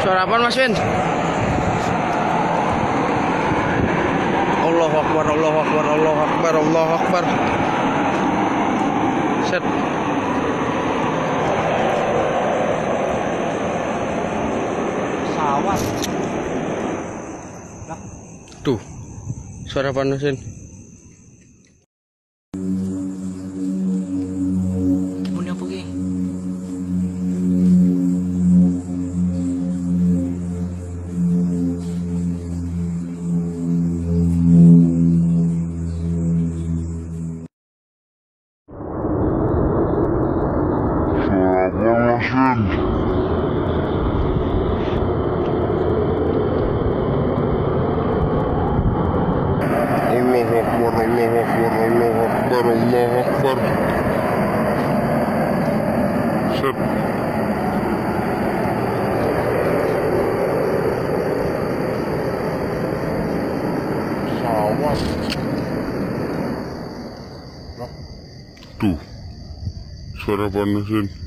Suara apa Mas Win? Allahu Akbar, Allahu Akbar, Allahu Akbar, Allahu Akbar. Set. Sawah. Tuh. Suara apa Mas Win? Punya apa ki? Allahu Akbar, Allahu Akbar, Allahu Akbar, Allahu Akbar. Set. Sawah. Tuh. Suara apa Mas Win?